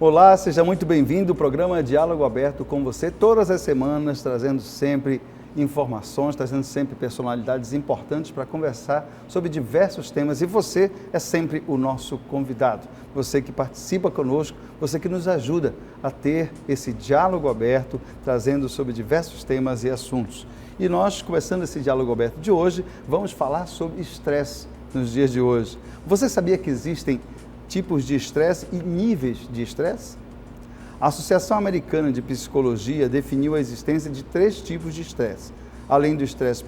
Olá, seja muito bem-vindo ao programa Diálogo Aberto com você, todas as semanas, trazendo sempre informações, trazendo sempre personalidades importantes para conversar sobre diversos temas, e você é sempre o nosso convidado, você que participa conosco, você que nos ajuda a ter esse diálogo aberto, trazendo sobre diversos temas e assuntos. E nós, começando esse diálogo aberto de hoje, vamos falar sobre estresse nos dias de hoje. Você sabia que existem tipos de estresse e níveis de estresse? A Associação Americana de Psicologia definiu a existência de 3 tipos de estresse, além do estresse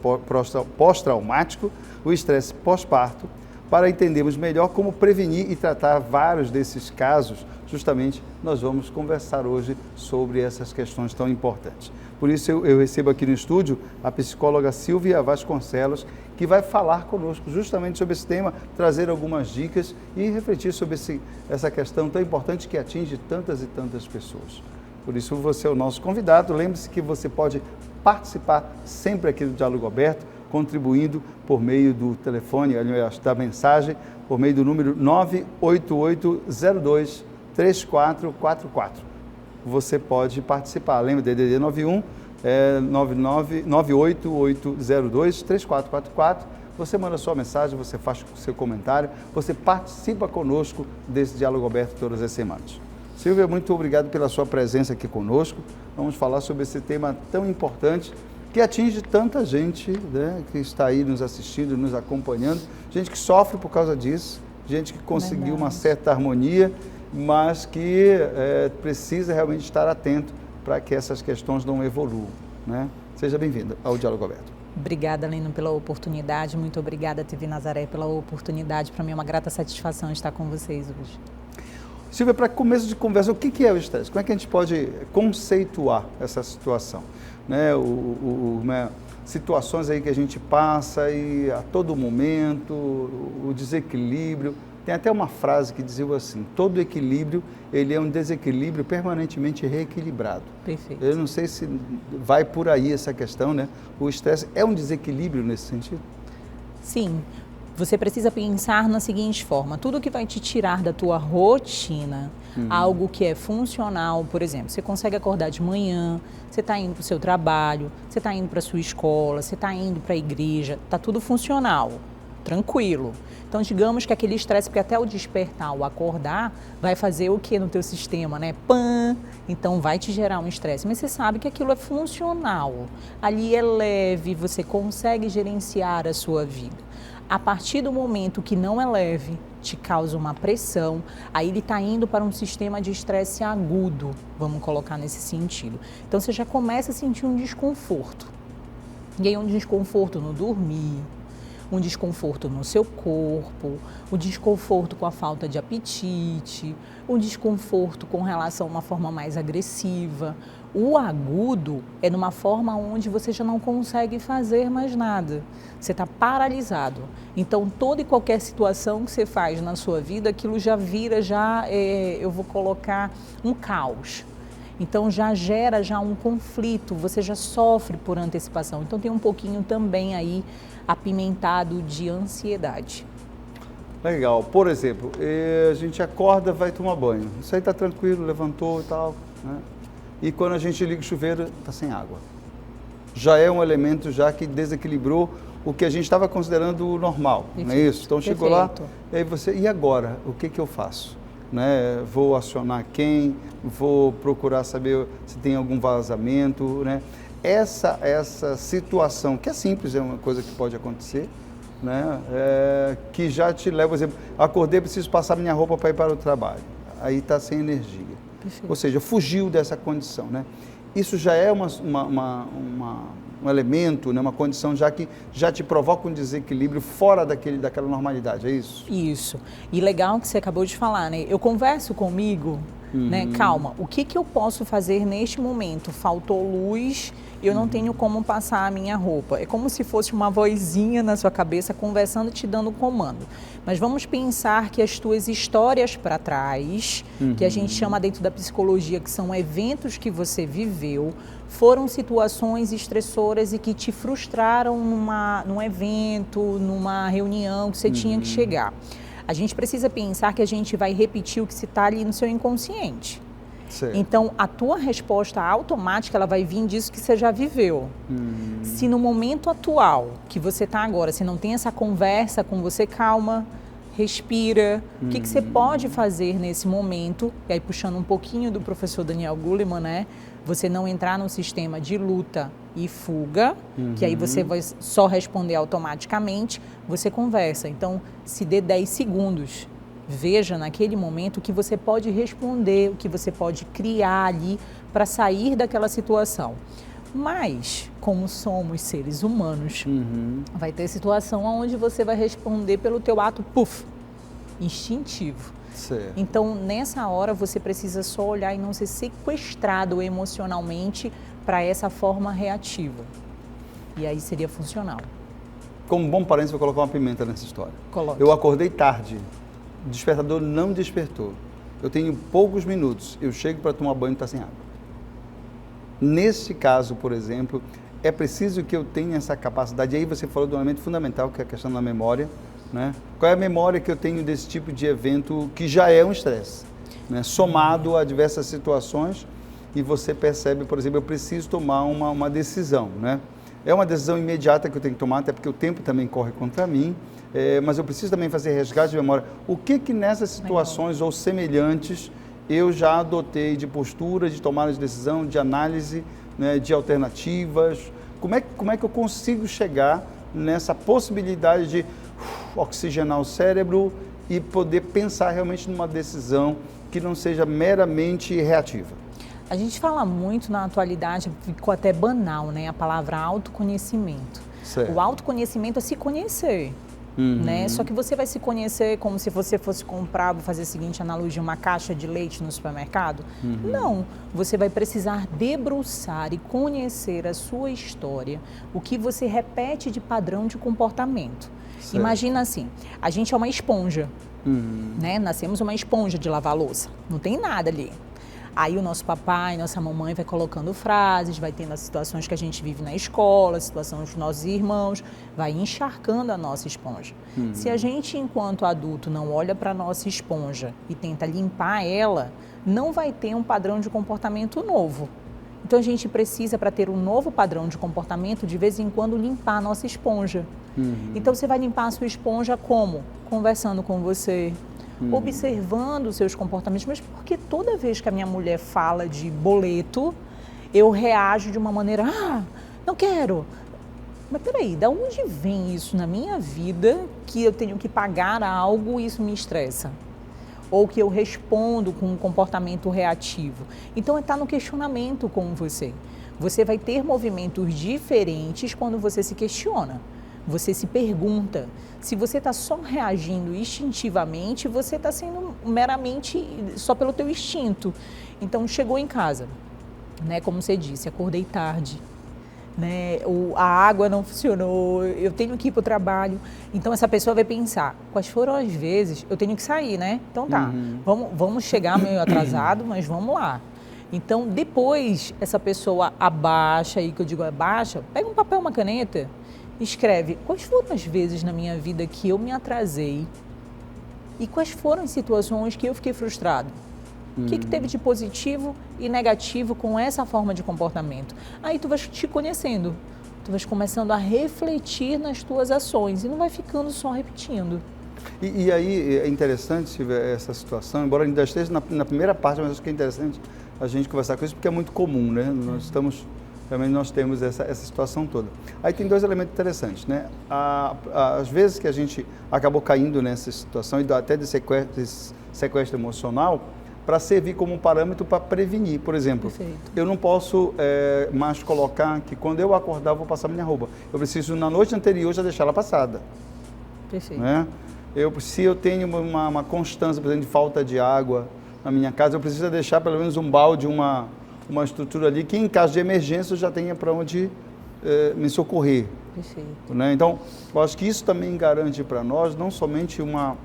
pós-traumático, o estresse pós-parto. Para entendermos melhor como prevenir e tratar vários desses casos, justamente nós vamos conversar hoje sobre essas questões tão importantes. Por isso eu recebo aqui no estúdio a psicóloga Silvia Vasconcelos, que vai falar conosco justamente sobre esse tema, trazer algumas dicas e refletir sobre essa questão tão importante que atinge tantas e tantas pessoas. Por isso você é o nosso convidado. Lembre-se que você pode participar sempre aqui do Diálogo Aberto, contribuindo por meio do telefone, da mensagem, por meio do número 98802-3444. Você pode participar. Lembra, DDD 91 98802-3444. Você manda sua mensagem, você faz o seu comentário, você participa conosco desse Diálogo Aberto todas as semanas. Silvia, muito obrigado pela sua presença aqui conosco. Vamos falar sobre esse tema tão importante que atinge tanta gente, né, que está aí nos assistindo, nos acompanhando, gente que sofre por causa disso, gente que conseguiu uma certa harmonia, mas que precisa realmente estar atento para que essas questões não evoluam, né? Seja bem-vinda ao Diálogo Aberto. Obrigada, Lino, pela oportunidade. Muito obrigada, TV Nazaré, pela oportunidade. Para mim é uma grata satisfação estar com vocês hoje. Silvia, para começo de conversa, o que é o estresse? Como é que a gente pode conceituar essa situação? Né? Situações aí que a gente passa e a todo momento, o desequilíbrio. Tem até uma frase que dizia assim: todo equilíbrio, ele é um desequilíbrio permanentemente reequilibrado. Perfeito. Eu não sei se vai por aí essa questão, né? O estresse é um desequilíbrio nesse sentido? Sim. Você precisa pensar na seguinte forma: tudo que vai te tirar da tua rotina, algo que é funcional, por exemplo, você consegue acordar de manhã, você está indo para o seu trabalho, você está indo para a sua escola, você está indo para a igreja, está tudo funcional, tranquilo. Então, digamos que aquele estresse, porque até o despertar, o acordar, vai fazer o que no teu sistema, né? Pã! Então, vai te gerar um estresse. Mas você sabe que aquilo é funcional. Ali é leve, você consegue gerenciar a sua vida. A partir do momento que não é leve, te causa uma pressão, aí ele está indo para um sistema de estresse agudo, vamos colocar nesse sentido. Então, você já começa a sentir um desconforto. E aí, um desconforto no dormir, um desconforto no seu corpo, o desconforto com a falta de apetite, um desconforto com relação a uma forma mais agressiva. O agudo é numa forma onde você já não consegue fazer mais nada. Você está paralisado. Então, toda e qualquer situação que você faz na sua vida, aquilo já vira, eu vou colocar, um caos. Então, já gera um conflito, você já sofre por antecipação. Então, tem um pouquinho também aí apimentado de ansiedade. Legal. Por exemplo, a gente acorda, vai tomar banho. Isso aí está tranquilo, levantou e tal, né? E quando a gente liga o chuveiro, está sem água. Já é um elemento que desequilibrou o que a gente estava considerando normal, não é isso? Então chegou lá, e aí e agora? O que eu faço? Né? Vou acionar quem? Vou procurar saber se tem algum vazamento, né? Essa situação, que é simples, é uma coisa que pode acontecer, né? Que já te leva, por exemplo, acordei, preciso passar minha roupa para ir para o trabalho. Aí está sem energia. Perfeito. Ou seja, fugiu dessa condição, né? Isso já é um elemento, né? Uma condição que já te provoca um desequilíbrio fora daquela normalidade, é isso? Isso. E legal que você acabou de falar, né? Eu converso comigo, né? Calma, o que eu posso fazer neste momento? Faltou luz, eu não tenho como passar a minha roupa. É como se fosse uma vozinha na sua cabeça conversando, te dando um comando. Mas vamos pensar que as tuas histórias para trás, que a gente chama dentro da psicologia, que são eventos que você viveu, foram situações estressoras e que te frustraram num evento, numa reunião que você tinha que chegar. A gente precisa pensar que a gente vai repetir o que se está ali no seu inconsciente. Certo. Então, a tua resposta automática, ela vai vir disso que você já viveu. Se no momento atual, que você está agora, se não tem essa conversa com você, calma, respira. O que você pode fazer nesse momento? E aí, puxando um pouquinho do professor Daniel Goleman, né? Você não entrar no sistema de luta e fuga, que aí você vai só responder automaticamente, você conversa. Então, se dê 10 segundos. Veja naquele momento o que você pode responder, o que você pode criar ali para sair daquela situação. Mas, como somos seres humanos, vai ter situação onde você vai responder pelo teu ato, instintivo. Certo. Então, nessa hora, você precisa só olhar e não ser sequestrado emocionalmente para essa forma reativa. E aí seria funcional. Como bom parente, vou colocar uma pimenta nessa história. Coloque. Eu acordei tarde. O despertador não despertou. Eu tenho poucos minutos. Eu chego para tomar banho e está sem água. Nesse caso, por exemplo, é preciso que eu tenha essa capacidade. E aí você falou de um elemento fundamental, que é a questão da memória. Né? Qual é a memória que eu tenho desse tipo de evento que já é um estresse, né? Somado a diversas situações, e você percebe, por exemplo, eu preciso tomar uma decisão. Né? É uma decisão imediata que eu tenho que tomar, até porque o tempo também corre contra mim. Mas eu preciso também fazer resgate de memória. O que nessas situações ou semelhantes eu já adotei de postura, de tomada de decisão, de análise, né, de alternativas? Como é que eu consigo chegar nessa possibilidade de oxigenar o cérebro e poder pensar realmente numa decisão que não seja meramente reativa? A gente fala muito na atualidade, ficou até banal, né? A palavra autoconhecimento. Certo. O autoconhecimento é se conhecer. Né? Só que você vai se conhecer como se você fosse comprar, vou fazer a seguinte analogia, uma caixa de leite no supermercado? Não, você vai precisar debruçar e conhecer a sua história, o que você repete de padrão de comportamento. Certo. Imagina assim, a gente é uma esponja, né? Nascemos uma esponja de lavar louça, não tem nada ali. Aí o nosso papai, nossa mamãe vai colocando frases, vai tendo as situações que a gente vive na escola, as situações dos nossos irmãos, vai encharcando a nossa esponja. Se a gente, enquanto adulto, não olha para a nossa esponja e tenta limpar ela, não vai ter um padrão de comportamento novo. Então a gente precisa, para ter um novo padrão de comportamento, de vez em quando limpar a nossa esponja. Então você vai limpar a sua esponja como? Conversando com você, observando os seus comportamentos, mas porque toda vez que a minha mulher fala de boleto, eu reajo de uma maneira, não quero. Mas peraí, da onde vem isso na minha vida que eu tenho que pagar algo e isso me estressa? Ou que eu respondo com um comportamento reativo? Então está no questionamento com você. Você vai ter movimentos diferentes quando você se questiona. Você se pergunta. Se você está só reagindo instintivamente, você está sendo meramente só pelo teu instinto. Então, chegou em casa, né? Como você disse, acordei tarde, né? A água não funcionou, eu tenho que ir para o trabalho. Então, essa pessoa vai pensar, quais foram as vezes, eu tenho que sair, né? Então tá, vamos chegar meio atrasado, mas vamos lá. Então, depois, essa pessoa abaixa, aí que eu digo abaixa, pega um papel, uma caneta, escreve quais foram as vezes na minha vida que eu me atrasei e quais foram as situações que eu fiquei frustrado. O que teve de positivo e negativo com essa forma de comportamento? Aí tu vai te conhecendo, tu vai começando a refletir nas tuas ações e não vai ficando só repetindo. E aí é interessante, Silvia, essa situação, embora ainda esteja na primeira parte, mas acho que é interessante a gente conversar com isso, porque é muito comum, né? Nós temos essa situação toda. Aí tem dois elementos interessantes, né? Às vezes que a gente acabou caindo nessa situação, e até de sequestro emocional, para servir como um parâmetro para prevenir. Por exemplo, Perfeito. Eu não posso mais colocar que quando eu acordar eu vou passar minha roupa. Eu preciso, na noite anterior, já deixar ela passada. Perfeito. Né? Se eu tenho uma constância, por exemplo, de falta de água na minha casa, eu preciso deixar pelo menos um balde, uma estrutura ali, que em caso de emergência eu já tenha para onde me socorrer. Perfeito. Né? Então, eu acho que isso também garante para nós não somente uma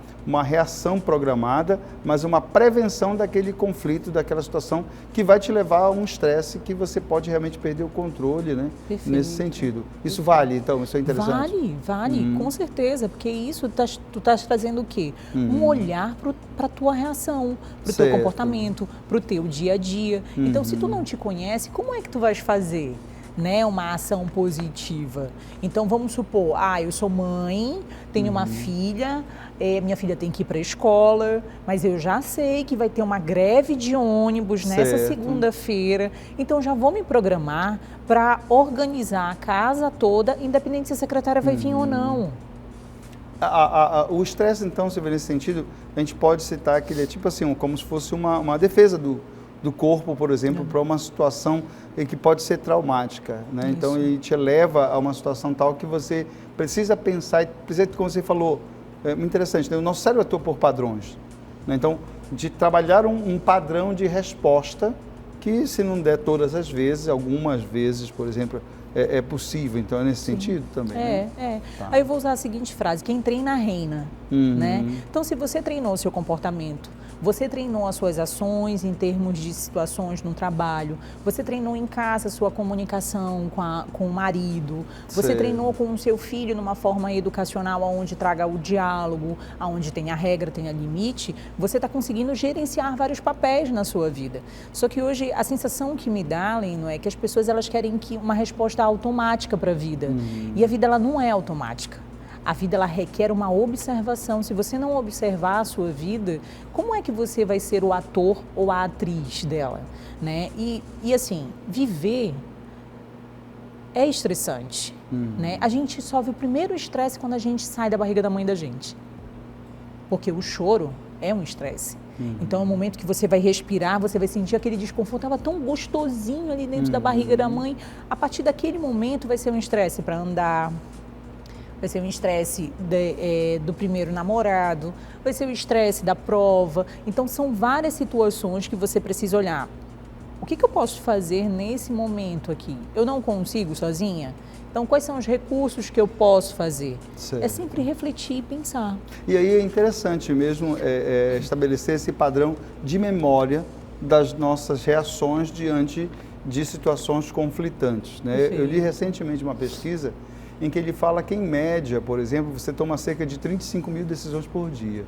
reação programada, mas uma prevenção daquele conflito, daquela situação que vai te levar a um estresse que você pode realmente perder o controle, né? Perfeito. Nesse sentido. Isso vale, então? Isso é interessante? Vale, com certeza, porque isso tu estás trazendo o quê? Um olhar para a tua reação, para o teu comportamento, para o teu dia a dia. Então, se tu não te conhece, como é que tu vais fazer, né, uma ação positiva? Então, vamos supor, eu sou mãe, tenho uma filha, minha filha tem que ir para a escola, mas eu já sei que vai ter uma greve de ônibus nessa segunda-feira, então já vou me programar para organizar a casa toda, independente se a secretária vai vir ou não. O estresse, então, se vê nesse sentido, a gente pode citar que ele é tipo assim, como se fosse uma defesa do corpo, por exemplo, para uma situação que pode ser traumática, né? Então, ele te leva a uma situação tal que você precisa pensar, precisa, como você falou, é muito interessante, né? O nosso cérebro atua por padrões, né? Então, de trabalhar um padrão de resposta que, se não der todas as vezes, algumas vezes, por exemplo, é possível. Então, é nesse sentido também. Tá. Aí eu vou usar a seguinte frase: quem treina, reina. Né? Então, se você treinou o seu comportamento, você treinou as suas ações em termos de situações no trabalho, você treinou em casa a sua comunicação com o marido, você treinou com o seu filho numa forma educacional onde traga o diálogo, onde tenha regra, tenha limite, você está conseguindo gerenciar vários papéis na sua vida. Só que hoje a sensação que me dá, Leno, é que as pessoas elas querem uma resposta automática para a vida. E a vida ela não é automática. A vida ela requer uma observação. Se você não observar a sua vida, como é que você vai ser o ator ou a atriz dela, né? E assim, viver é estressante, né? A gente sofre o primeiro estresse quando a gente sai da barriga da mãe da gente. Porque o choro é um estresse. Então, é o momento que você vai respirar, você vai sentir aquele desconforto, estava tão gostosinho ali dentro da barriga da mãe. A partir daquele momento vai ser um estresse para andar, vai ser um estresse do primeiro namorado, vai ser o estresse da prova. Então, são várias situações que você precisa olhar. O que eu posso fazer nesse momento aqui? Eu não consigo sozinha? Então, quais são os recursos que eu posso fazer? É sempre refletir e pensar. E aí é interessante mesmo estabelecer esse padrão de memória das nossas reações diante de situações conflitantes, né? Eu li recentemente uma pesquisa em que ele fala que, em média, por exemplo, você toma cerca de 35 mil decisões por dia.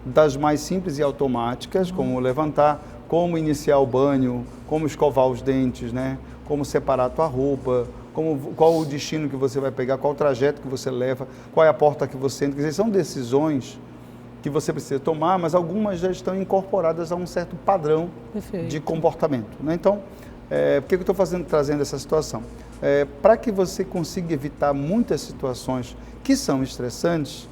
Das mais simples e automáticas, como levantar, como iniciar o banho, como escovar os dentes, né? Como separar a tua roupa, qual o destino que você vai pegar, qual o trajeto que você leva, qual é a porta que você entra. Quer dizer, são decisões que você precisa tomar, mas algumas já estão incorporadas a um certo padrão de comportamento, né? Então, por que eu estou trazendo essa situação? Para que você consiga evitar muitas situações que são estressantes,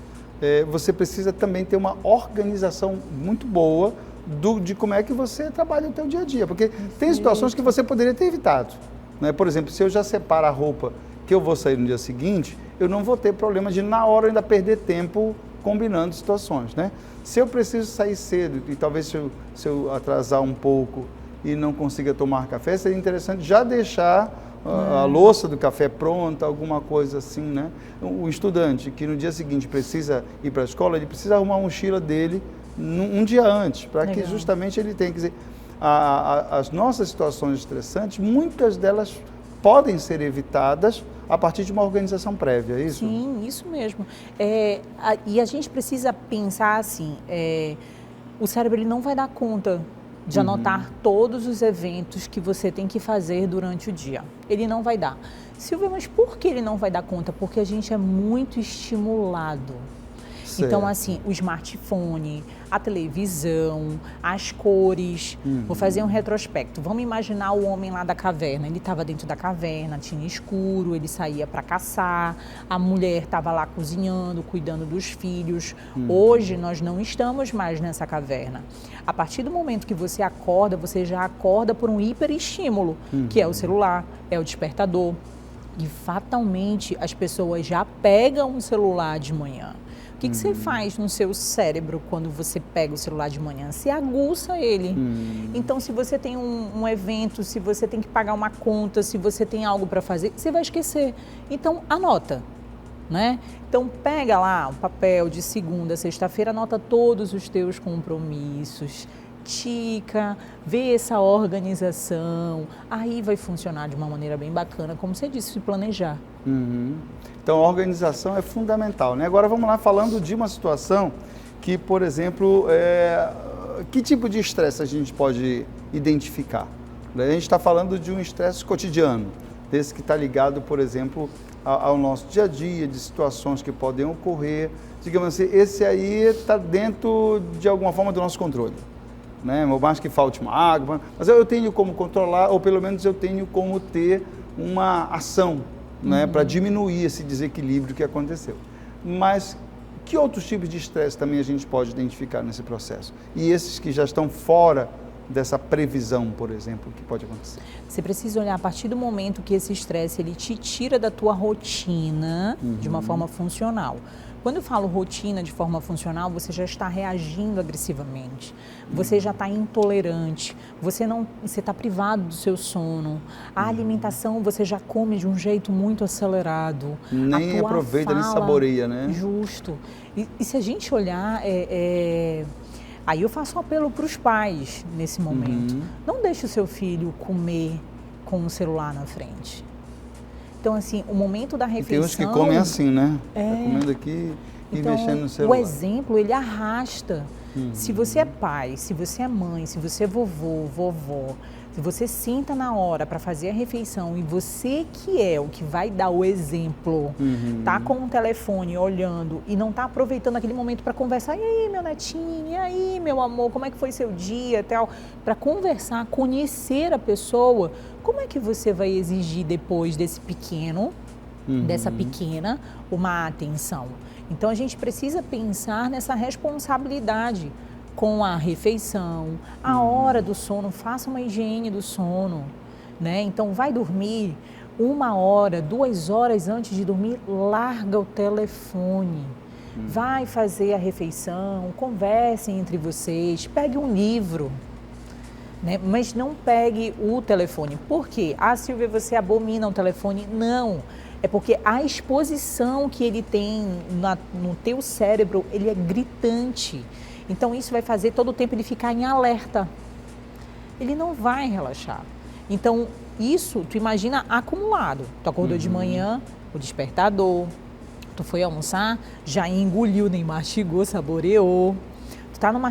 você precisa também ter uma organização muito boa de como é que você trabalha o teu dia a dia, porque tem situações que você poderia ter evitado, né? Por exemplo, se eu já separo a roupa que eu vou sair no dia seguinte, eu não vou ter problema de, na hora, ainda perder tempo combinando situações, né? Se eu preciso sair cedo e talvez se eu atrasar um pouco e não consiga tomar café, seria interessante já deixar a louça do café pronta, alguma coisa assim, né? O estudante que no dia seguinte precisa ir para a escola, ele precisa arrumar a mochila dele um dia antes, para que justamente ele tenha, quer dizer, as nossas situações estressantes, muitas delas podem ser evitadas a partir de uma organização prévia, é isso? Sim, isso mesmo. E a gente precisa pensar assim, o cérebro ele não vai dar conta de anotar todos os eventos que você tem que fazer durante o dia. Ele não vai dar. Silvia, mas por que ele não vai dar conta? Porque a gente é muito estimulado. Então, assim, o smartphone, a televisão, as cores. Vou fazer um retrospecto. Vamos imaginar o homem lá da caverna. Ele estava dentro da caverna, tinha escuro, ele saía para caçar. A mulher estava lá cozinhando, cuidando dos filhos. Hoje, nós não estamos mais nessa caverna. A partir do momento que você acorda, você já acorda por um hiperestímulo, que é o celular, é o despertador. E fatalmente as pessoas já pegam o celular de manhã. O que você faz no seu cérebro quando você pega o celular de manhã? Você aguça ele. Então, se você tem um evento, se você tem que pagar uma conta, se você tem algo para fazer, você vai esquecer. Então, anota. Né? Então pega lá um papel de segunda a sexta-feira, anota todos os teus compromissos, tica, vê essa organização, aí vai funcionar de uma maneira bem bacana, como você disse, se planejar. Então a organização é fundamental, né? Agora vamos lá falando de uma situação que, por exemplo, que tipo de estresse a gente pode identificar? A gente está falando de um estresse cotidiano, desse que está ligado, por exemplo, ao nosso dia a dia, de situações que podem ocorrer. Digamos assim, esse aí está dentro de alguma forma do nosso controle, né? Por mais que falte uma água, mas eu tenho como controlar, ou pelo menos eu tenho como ter uma ação, né, para diminuir esse desequilíbrio que aconteceu. Mas que outros tipos de estresse também a gente pode identificar nesse processo? E esses que já estão fora dessa previsão, por exemplo, que pode acontecer? Você precisa olhar a partir do momento que esse estresse ele te tira da tua rotina de uma forma funcional. Quando eu falo rotina de forma funcional, você já está reagindo agressivamente, você já está intolerante, você está privado do seu sono, a alimentação você já come de um jeito muito acelerado. Nem aproveita, nem saboreia, né? Justo. E se a gente olhar, aí eu faço um apelo para os pais nesse momento. Não deixe o seu filho comer com o celular na frente. Então, assim, o momento da refeição... Tem uns que comem assim, né? Tá comendo aqui e então, mexendo no celular. O exemplo, ele arrasta. Se você é pai, se você é mãe, se você é vovô, vovó, se você senta na hora para fazer a refeição e você que é o que vai dar o exemplo, tá com o telefone olhando e não tá aproveitando aquele momento para conversar, e aí, meu netinho, e aí, meu amor, como é que foi seu dia, tal, para conversar, conhecer a pessoa, como é que você vai exigir depois desse pequeno, dessa pequena, uma atenção? Então a gente precisa pensar nessa responsabilidade com a refeição, a hora do sono, faça uma higiene do sono, né? Então vai dormir 1 hora, 2 horas antes de dormir, larga o telefone. Vai fazer a refeição, conversem entre vocês, pegue um livro, né? Mas não pegue o telefone. Por quê? Ah, Silvia, você abomina o telefone? Não. É porque a exposição que ele tem no teu cérebro, ele é gritante. Então isso vai fazer todo o tempo ele ficar em alerta. Ele não vai relaxar. Então isso, tu imagina acumulado. Tu acordou de manhã, o despertador, tu foi almoçar, já engoliu, nem mastigou, saboreou. Tu tá na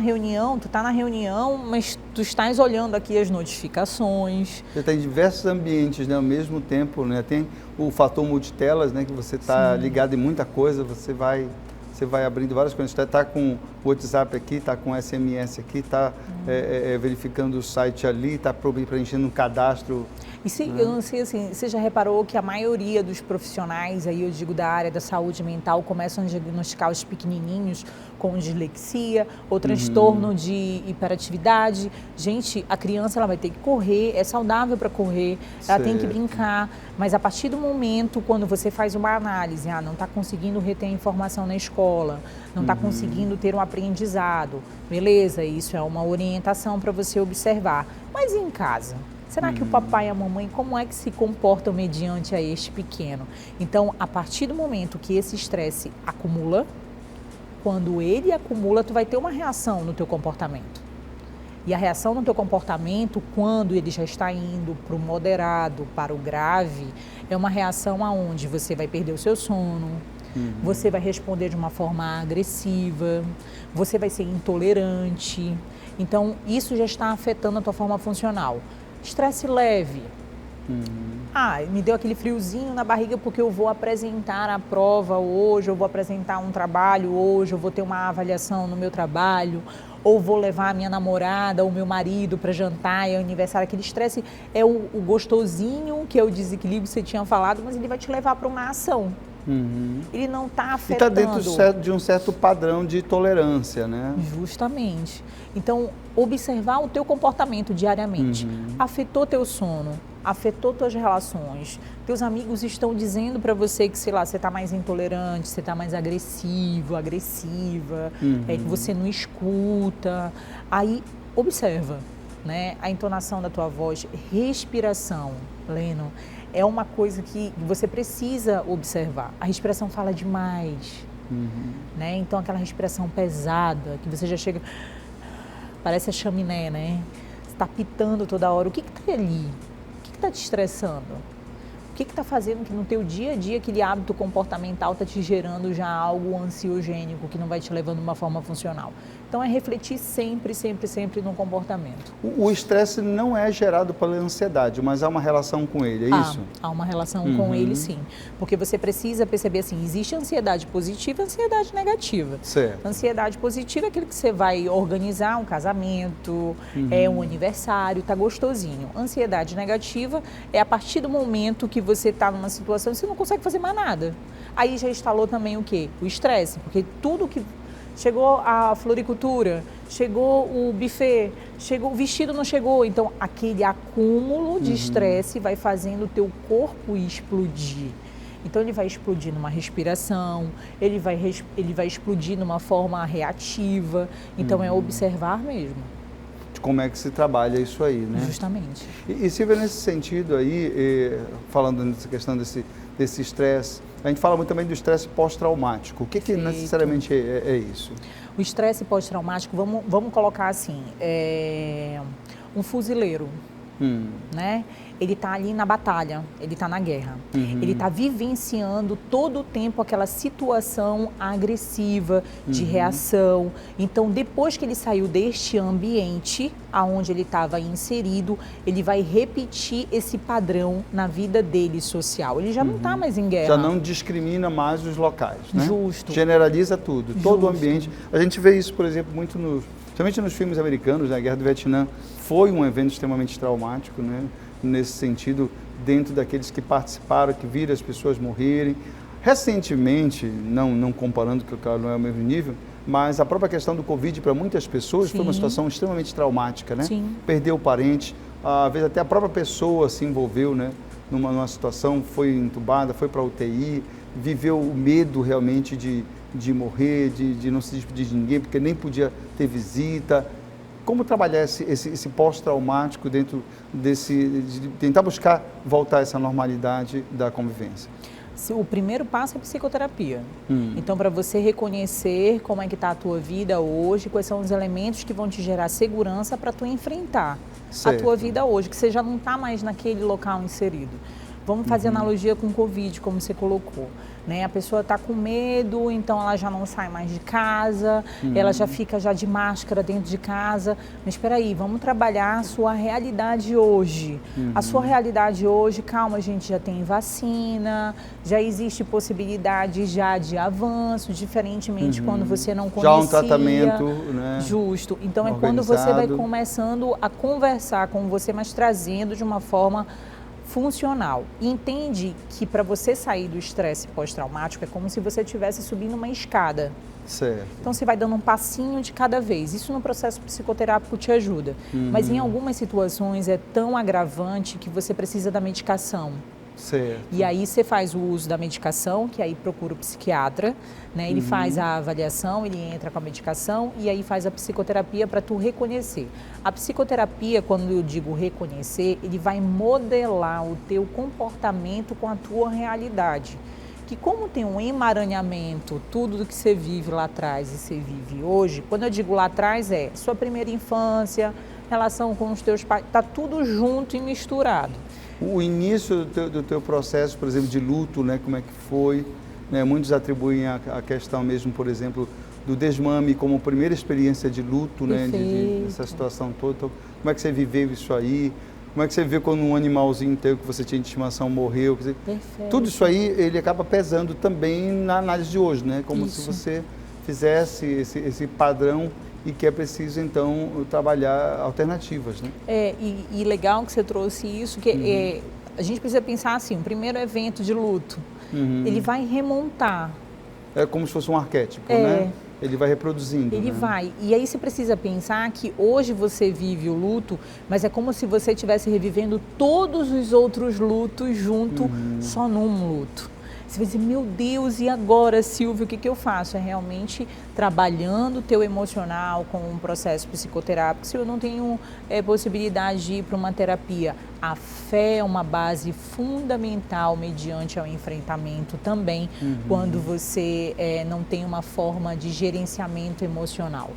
reunião, mas tu estás olhando aqui as notificações. Você está em diversos ambientes, né, ao mesmo tempo, né? Tem o fator multitelas, né, que você está ligado em muita coisa, você vai abrindo várias coisas. Está com o WhatsApp aqui, está com o SMS aqui, está verificando o site ali, está preenchendo um cadastro. Eu não sei, assim, você já reparou que a maioria dos profissionais, aí eu digo da área da saúde mental, começam a diagnosticar os pequenininhos com dislexia ou transtorno de hiperatividade. Gente, a criança ela vai ter que correr, é saudável para correr, ela tem que brincar, mas a partir do momento quando você faz uma análise, não está conseguindo reter a informação na escola, não está conseguindo ter um aprendizado, beleza, isso é uma orientação para você observar, mas em casa? Será que o papai e a mamãe, como é que se comportam mediante a este pequeno? Então, a partir do momento que esse estresse acumula, quando ele acumula, tu vai ter uma reação no teu comportamento. E a reação no teu comportamento, quando ele já está indo para o moderado, para o grave, é uma reação aonde você vai perder o seu sono, você vai responder de uma forma agressiva, você vai ser intolerante. Então, isso já está afetando a tua forma funcional. Estresse leve. Me deu aquele friozinho na barriga porque eu vou apresentar a prova hoje, eu vou apresentar um trabalho hoje, eu vou ter uma avaliação no meu trabalho, ou vou levar a minha namorada ou meu marido para jantar, é aniversário. Aquele estresse é o gostosinho, que é o desequilíbrio que você tinha falado, mas ele vai te levar para uma ação. Ele não está E afetando. está dentro de um certo padrão de tolerância, né? Justamente. Então, observar o teu comportamento diariamente. Afetou teu sono, afetou tuas relações. Teus amigos estão dizendo para você que, sei lá, você está mais intolerante, você está mais agressivo, agressiva, que você não escuta. Aí, observa, né? A entonação da tua voz, respiração, Leno, é uma coisa que você precisa observar. A respiração fala demais, né? Então, aquela respiração pesada, que você já chega... Parece a chaminé, né? Você está pitando toda hora. O que está ali? O que está te estressando? O que está fazendo que no teu dia a dia aquele hábito comportamental está te gerando já algo ansiogênico que não vai te levando de uma forma funcional? Então, é refletir sempre, sempre, sempre no comportamento. O estresse não é gerado pela ansiedade, mas há uma relação com ele, é isso? Há uma relação com ele, sim. Porque você precisa perceber assim, existe ansiedade positiva e ansiedade negativa. Certo. Ansiedade positiva é aquele que você vai organizar um casamento, um aniversário, tá gostosinho. Ansiedade negativa é a partir do momento que você está numa situação que você não consegue fazer mais nada. Aí já instalou também o quê? O estresse, porque tudo que... Chegou a floricultura, chegou o buffet, chegou, o vestido não chegou. Então, aquele acúmulo de estresse vai fazendo o teu corpo explodir. Então, ele vai explodir numa respiração, ele vai explodir numa forma reativa. Então, é observar mesmo. Como é que se trabalha isso aí, né? Justamente. E Silvia, nesse sentido aí, falando nessa questão desse estresse, a gente fala muito também do estresse pós-traumático. O que necessariamente é isso? O estresse pós-traumático, vamos colocar assim, um fuzileiro, né? Ele está ali na batalha, ele está na guerra. Ele está vivenciando todo o tempo aquela situação agressiva, de reação. Então, depois que ele saiu deste ambiente, aonde ele estava inserido, ele vai repetir esse padrão na vida dele social. Ele já não está mais em guerra. Já não discrimina mais os locais, né? Justo. Generaliza tudo, todo o ambiente. A gente vê isso, por exemplo, muito principalmente nos filmes americanos, né? A Guerra do Vietnã foi um evento extremamente traumático, né? Nesse sentido, dentro daqueles que participaram, que viram as pessoas morrerem. Recentemente, não comparando, porque claro, não é o mesmo nível, mas a própria questão do Covid para muitas pessoas foi uma situação extremamente traumática, né? Sim. Perdeu o parente, às vezes até a própria pessoa se envolveu, né? Numa situação, foi entubada, foi para a UTI, viveu o medo realmente de morrer, de não se despedir de ninguém, porque nem podia ter visita. Como trabalhar esse pós-traumático dentro de tentar buscar voltar a essa normalidade da convivência? O primeiro passo é psicoterapia. Então, para você reconhecer como é que está a tua vida hoje, quais são os elementos que vão te gerar segurança para tu enfrentar a tua vida hoje, que você já não está mais naquele local inserido. Vamos fazer analogia com o Covid, como você colocou, né? A pessoa está com medo, então ela já não sai mais de casa, ela já fica já de máscara dentro de casa. Mas espera aí, vamos trabalhar a sua realidade hoje. A sua realidade hoje, calma, gente, já tem vacina, já existe possibilidade já de avanço, diferentemente quando você não conhecia. Já um tratamento, né? Justo. Então é organizado. quando você vai começando a conversar com você, mas trazendo de uma forma funcional. E entende que para você sair do estresse pós-traumático é como se você estivesse subindo uma escada. Certo. Então você vai dando um passinho de cada vez. Isso no processo psicoterápico te ajuda. Mas em algumas situações é tão agravante que você precisa da medicação. Certo. E aí você faz o uso da medicação, que aí procura o psiquiatra, né? Ele faz a avaliação, ele entra com a medicação e aí faz a psicoterapia para tu reconhecer. A psicoterapia, quando eu digo reconhecer, ele vai modelar o teu comportamento com a tua realidade. Que como tem um emaranhamento, tudo do que você vive lá atrás e você vive hoje, quando eu digo lá atrás é sua primeira infância, relação com os teus pais, está tudo junto e misturado. O início do teu processo, por exemplo, de luto, né, como é que foi? Né, muitos atribuem a questão mesmo, por exemplo, do desmame como primeira experiência de luto, né, dessa situação toda. Então, como é que você viveu isso aí? Como é que você vê quando um animalzinho teu que você tinha de estimação morreu? Quer dizer, tudo isso aí, ele acaba pesando também na análise de hoje, né? Como se você fizesse esse padrão e que é preciso, então, trabalhar alternativas, né? E legal que você trouxe isso, que a gente precisa pensar assim, o primeiro evento de luto, ele vai remontar. É como se fosse um arquétipo, né? Ele vai reproduzindo. Ele né? vai. E aí você precisa pensar que hoje você vive o luto, mas é como se você estivesse revivendo todos os outros lutos junto, só num luto. Você vai dizer, meu Deus, e agora, Silvio, o que eu faço? É realmente trabalhando o teu emocional com um processo psicoterápico. Se eu não tenho possibilidade de ir para uma terapia, a fé é uma base fundamental mediante ao enfrentamento também, quando você não tem uma forma de gerenciamento emocional.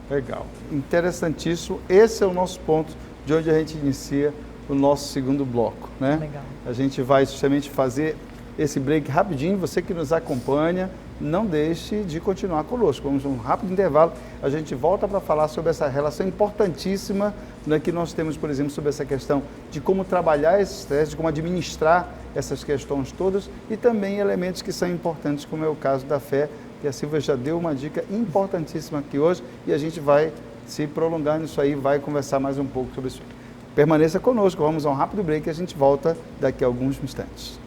Legal, interessantíssimo. Esse é o nosso ponto de onde a gente inicia o nosso segundo bloco, né? Legal. A gente vai justamente fazer esse break rapidinho. Você que nos acompanha, não deixe de continuar conosco. Vamos a um rápido intervalo. A gente volta para falar sobre essa relação importantíssima, né, que nós temos, por exemplo, sobre essa questão de como trabalhar esse estresse, de como administrar essas questões todas e também elementos que são importantes, como é o caso da fé, que a Silvia já deu uma dica importantíssima aqui hoje e a gente vai se prolongar nisso aí, vai conversar mais um pouco sobre isso. Permaneça conosco, vamos a um rápido break e a gente volta daqui a alguns instantes.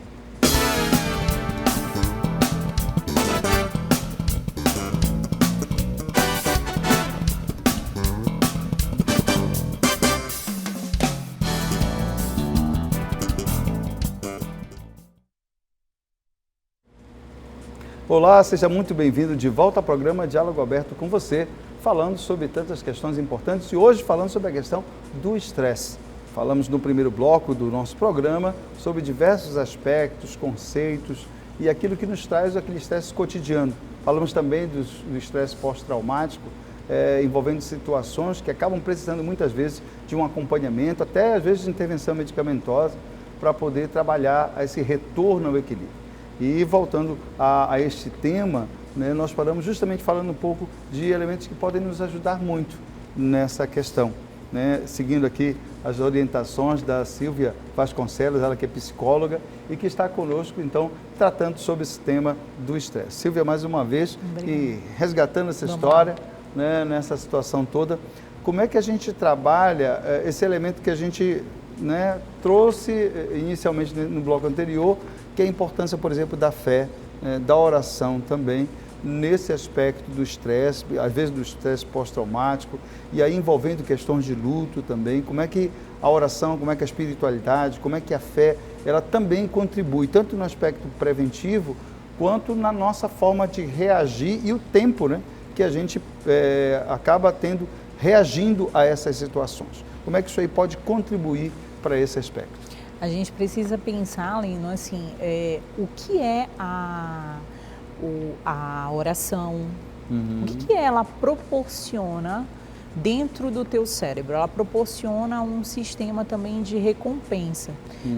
Olá, seja muito bem-vindo de volta ao programa Diálogo Aberto com você, falando sobre tantas questões importantes e hoje falando sobre a questão do estresse. Falamos no primeiro bloco do nosso programa sobre diversos aspectos, conceitos e aquilo que nos traz aquele estresse cotidiano. Falamos também do estresse pós-traumático, envolvendo situações que acabam precisando muitas vezes de um acompanhamento, até às vezes de intervenção medicamentosa, para poder trabalhar esse retorno ao equilíbrio. E voltando a este tema, né, nós falamos justamente falando um pouco de elementos que podem nos ajudar muito nessa questão, né? Seguindo aqui as orientações da Silvia Vasconcelos, ela que é psicóloga e que está conosco, então, tratando sobre esse tema do estresse. Silvia, mais uma vez, e resgatando essa história, né, nessa situação toda, como é que a gente trabalha esse elemento que a gente, né, trouxe inicialmente no bloco anterior, que é a importância, por exemplo, da fé, da oração também, nesse aspecto do estresse, às vezes do estresse pós-traumático, e aí envolvendo questões de luto também, como é que a oração, como é que a espiritualidade, como é que a fé, ela também contribui, tanto no aspecto preventivo, quanto na nossa forma de reagir e o tempo, né, que a gente acaba tendo, reagindo a essas situações. Como é que isso aí pode contribuir para esse aspecto? A gente precisa pensar, Lino, assim, o que é a oração, o que ela proporciona dentro do teu cérebro. Ela proporciona um sistema também de recompensa.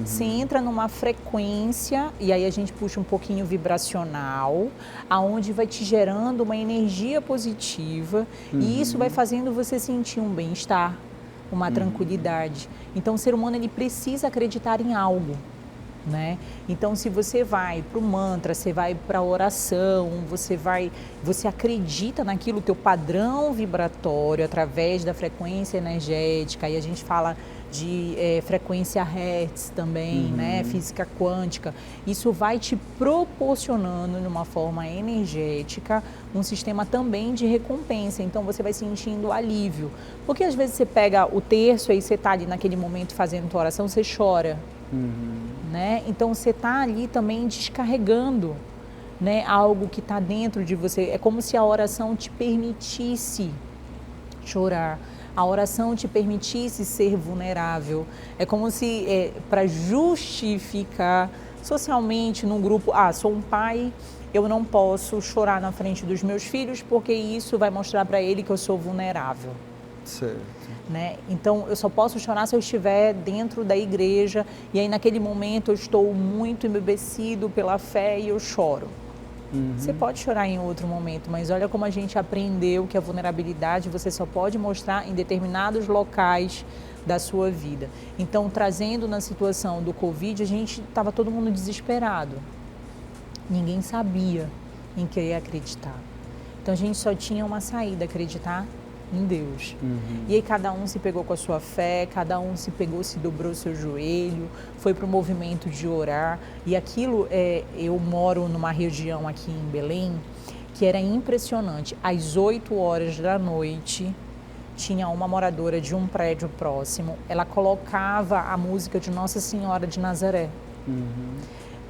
Você entra numa frequência, e aí a gente puxa um pouquinho vibracional, aonde vai te gerando uma energia positiva, e isso vai fazendo você sentir um bem-estar, uma tranquilidade. Então, o ser humano, ele precisa acreditar em algo, né? Então, se você vai para o mantra, você vai para a oração, você acredita naquilo, teu padrão vibratório, através da frequência energética, e a gente fala de frequência Hertz também, né? Física quântica. Isso vai te proporcionando, de uma forma energética, um sistema também de recompensa. Então, você vai sentindo alívio. Porque às vezes você pega o terço e você está ali naquele momento fazendo tua oração, você chora. Né? Então, você está ali também descarregando, né, algo que está dentro de você. É como se a oração te permitisse chorar. A oração te permitisse ser vulnerável. É como se, para justificar socialmente num grupo, sou um pai, eu não posso chorar na frente dos meus filhos porque isso vai mostrar para ele que eu sou vulnerável. Certo. Né? Então, eu só posso chorar se eu estiver dentro da igreja e aí naquele momento eu estou muito embebecido pela fé e eu choro. Você pode chorar em outro momento, mas olha como a gente aprendeu que a vulnerabilidade você só pode mostrar em determinados locais da sua vida. Então, trazendo na situação do Covid, a gente estava todo mundo desesperado. Ninguém sabia em querer acreditar. Então, a gente só tinha uma saída, acreditar em Deus. E aí cada um se pegou com a sua fé, cada um se pegou, se dobrou o seu joelho, foi para o movimento de orar. E aquilo, eu moro numa região aqui em Belém, que era impressionante. Às 8 horas da noite, tinha uma moradora de um prédio próximo, ela colocava a música de Nossa Senhora de Nazaré.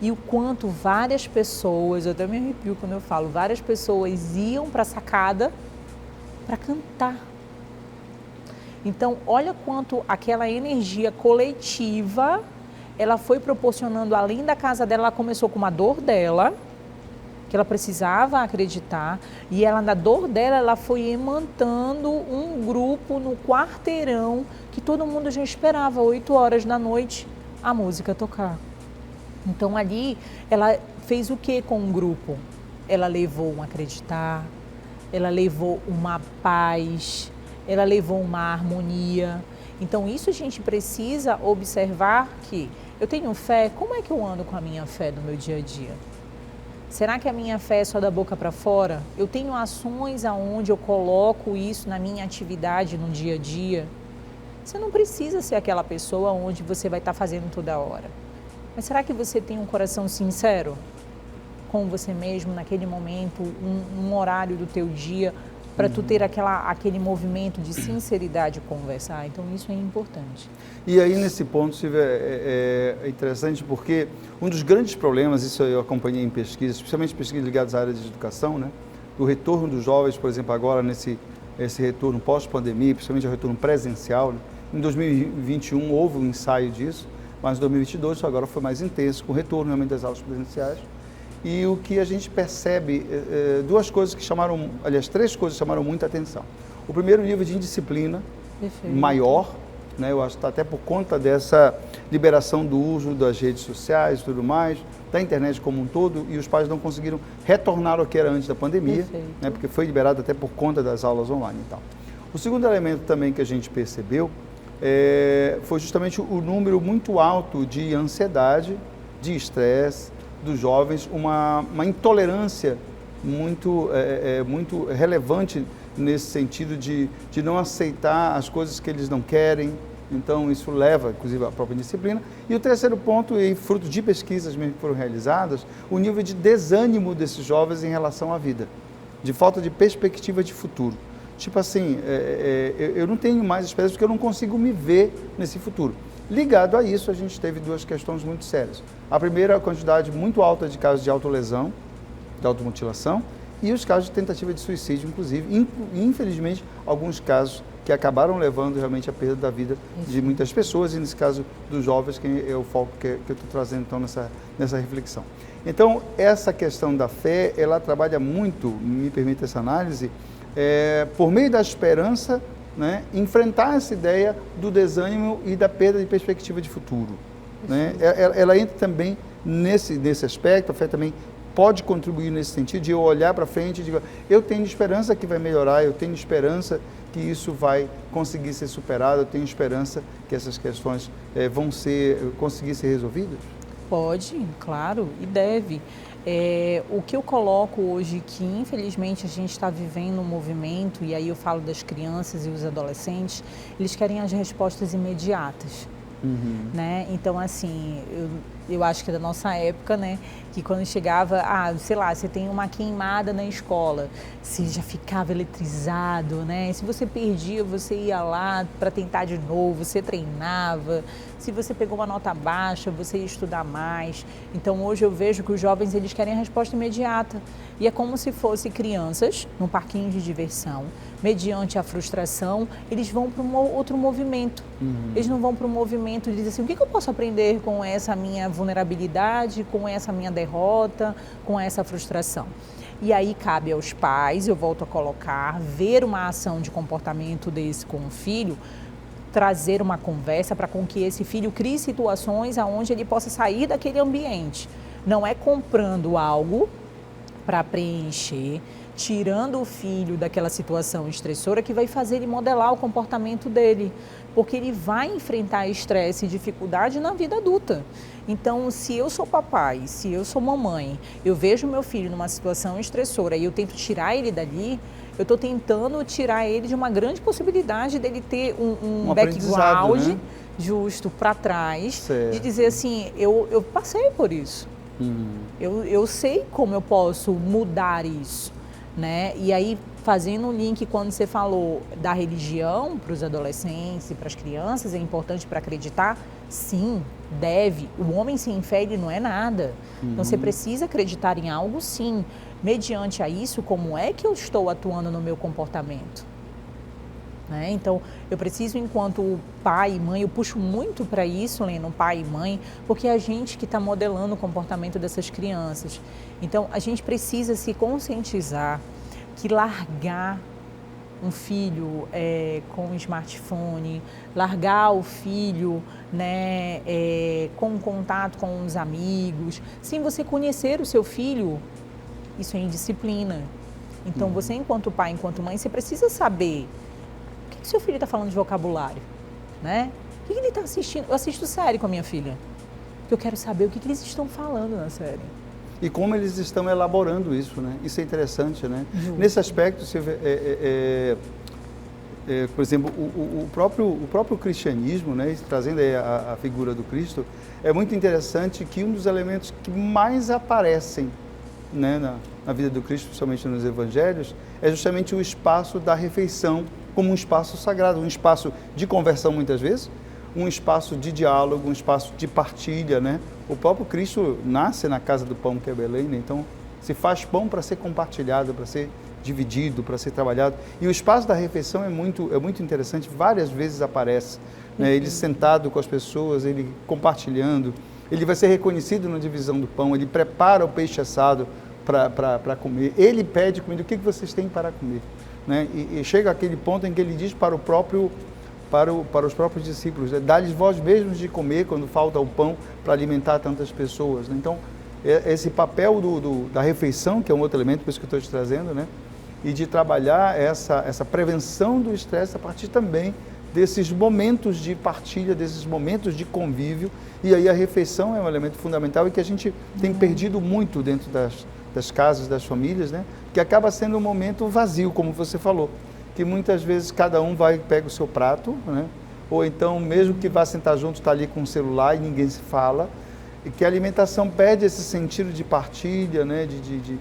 E o quanto várias pessoas, eu até me arrepio quando eu falo, várias pessoas iam para a sacada para cantar. Então, olha quanto aquela energia coletiva, ela foi proporcionando, além da casa dela, ela começou com uma dor dela, que ela precisava acreditar, e ela, na dor dela, ela foi emantando um grupo no quarteirão, que todo mundo já esperava, 8 horas da noite, a música tocar. Então, ali, ela fez o que com o grupo? Ela levou um acreditar, ela levou uma paz, ela levou uma harmonia. Então, isso a gente precisa observar que eu tenho fé, como é que eu ando com a minha fé no meu dia a dia? Será que a minha fé é só da boca para fora? Eu tenho ações aonde eu coloco isso na minha atividade no dia a dia? Você não precisa ser aquela pessoa onde você vai estar fazendo toda hora. Mas será que você tem um coração sincero com você mesmo naquele momento, um horário do teu dia, para tu ter aquele movimento de sinceridade e conversar? Então, isso é importante. E aí, nesse ponto, Silvia, é interessante porque um dos grandes problemas, isso eu acompanhei em pesquisas, especialmente pesquisas ligadas à área de educação, né? O retorno dos jovens, por exemplo, agora esse retorno pós-pandemia, principalmente o retorno presencial, né? Em 2021 houve um ensaio disso, mas em 2022 agora foi mais intenso, com o retorno realmente das aulas presenciais. E o que a gente percebe, duas coisas que chamaram, aliás, 3 coisas que chamaram muita atenção. O primeiro, nível de indisciplina maior, né? Eu acho que está até por conta dessa liberação do uso das redes sociais e tudo mais, da internet como um todo, e os pais não conseguiram retornar ao que era antes da pandemia, né? Porque foi liberado até por conta das aulas online e tal. O segundo elemento também que a gente percebeu foi justamente o número muito alto de ansiedade, de estresse dos jovens, uma intolerância muito relevante nesse sentido de não aceitar as coisas que eles não querem. Então, isso leva, inclusive, à própria disciplina. E o terceiro ponto, e fruto de pesquisas mesmo que foram realizadas, o nível de desânimo desses jovens em relação à vida, de falta de perspectiva de futuro. Tipo assim, eu não tenho mais esperança porque eu não consigo me ver nesse futuro. Ligado a isso, a gente teve 2 questões muito sérias. A primeira, a quantidade muito alta de casos de autolesão, de automutilação, e os casos de tentativa de suicídio, inclusive, infelizmente, alguns casos que acabaram levando realmente à perda da vida de muitas pessoas, e nesse caso dos jovens, que é o foco que eu estou trazendo então nessa reflexão. Então, essa questão da fé, ela trabalha muito, me permite essa análise, por meio da esperança, né, enfrentar essa ideia do desânimo e da perda de perspectiva de futuro. Né? Ela entra também nesse aspecto, a fé também pode contribuir nesse sentido, de eu olhar para frente e dizer, eu tenho esperança que vai melhorar, eu tenho esperança que isso vai conseguir ser superado, eu tenho esperança que essas questões vão conseguir ser resolvidas? Pode, claro, e deve. O que eu coloco hoje, que infelizmente a gente está vivendo um movimento, e aí eu falo das crianças e os adolescentes, eles querem as respostas imediatas. Né? Então, assim, eu acho que da nossa época, né, que quando chegava, sei lá, você tem uma queimada na escola, você já ficava eletrizado, né? Se você perdia, você ia lá para tentar de novo, você treinava. Se você pegou uma nota baixa, você ia estudar mais. Então, hoje eu vejo que os jovens, eles querem a resposta imediata. E é como se fossem crianças num parquinho de diversão. Mediante a frustração, eles vão para um outro movimento. Eles não vão para um movimento de dizer assim, o que eu posso aprender com essa minha vulnerabilidade, com essa minha derrota, com essa frustração? E aí cabe aos pais, eu volto a colocar, ver uma ação de comportamento desse com o filho, trazer uma conversa para com que esse filho crie situações onde ele possa sair daquele ambiente. Não é comprando algo para preencher, tirando o filho daquela situação estressora que vai fazer ele modelar o comportamento dele, porque ele vai enfrentar estresse e dificuldade na vida adulta. Então, se eu sou papai, se eu sou mamãe, eu vejo meu filho numa situação estressora e eu tento tirar ele dali, eu estou tentando tirar ele de uma grande possibilidade dele ter um aprendizado, background, né? Justo, para trás, Certo. de dizer assim, eu passei por isso. Eu sei como eu posso mudar isso, né? E aí, fazendo um link quando você falou da religião para os adolescentes e para as crianças, é importante para acreditar? Sim, deve. O homem sem fé, ele não é nada. Então, você precisa acreditar em algo, sim. Mediante a isso, como é que eu estou atuando no meu comportamento? Né? Então, eu preciso, enquanto pai e mãe, eu puxo muito para isso, Leno, pai e mãe, porque é a gente que está modelando o comportamento dessas crianças. Então, a gente precisa se conscientizar que largar um filho com um smartphone, largar o filho, né, com contato com os amigos, sem você conhecer o seu filho, isso é indisciplina. Então, você, enquanto pai, enquanto mãe, você precisa saber o que seu filho está falando de vocabulário, né? O que ele está assistindo? Eu assisto série com a minha filha, porque eu quero saber o que eles estão falando na série. E como eles estão elaborando isso, né? Isso é interessante, né? Justo. Nesse aspecto, você por exemplo, o próprio cristianismo, né? Trazendo aí a figura do Cristo, é muito interessante que um dos elementos que mais aparecem, né, na vida do Cristo, principalmente nos evangelhos, é justamente o espaço da refeição como um espaço sagrado, um espaço de conversão muitas vezes, um espaço de diálogo, um espaço de partilha, né? O próprio Cristo nasce na casa do pão, que é Belém, né? Então se faz pão para ser compartilhado, para ser dividido, para ser trabalhado. E o espaço da refeição é muito interessante, várias vezes aparece, né? Ele sentado com as pessoas, ele compartilhando, ele vai ser reconhecido na divisão do pão, ele prepara o peixe assado para comer, ele pede comida, o que vocês têm para comer? Né? E chega aquele ponto em que ele diz para os próprios discípulos, né? Dá-lhes vós mesmos de comer quando falta o pão para alimentar tantas pessoas. Né? Então, esse papel da refeição, que é um outro elemento, por isso que eu estou te trazendo, né? E de trabalhar essa prevenção do estresse a partir também desses momentos de partilha, desses momentos de convívio. E aí a refeição é um elemento fundamental e que a gente tem perdido muito dentro das casas, das famílias, né? Que acaba sendo um momento vazio, como você falou, que muitas vezes cada um pega o seu prato, né? Ou então, mesmo que vá sentar junto, está ali com o celular e ninguém se fala, e que a alimentação perde esse sentido de partilha, né? de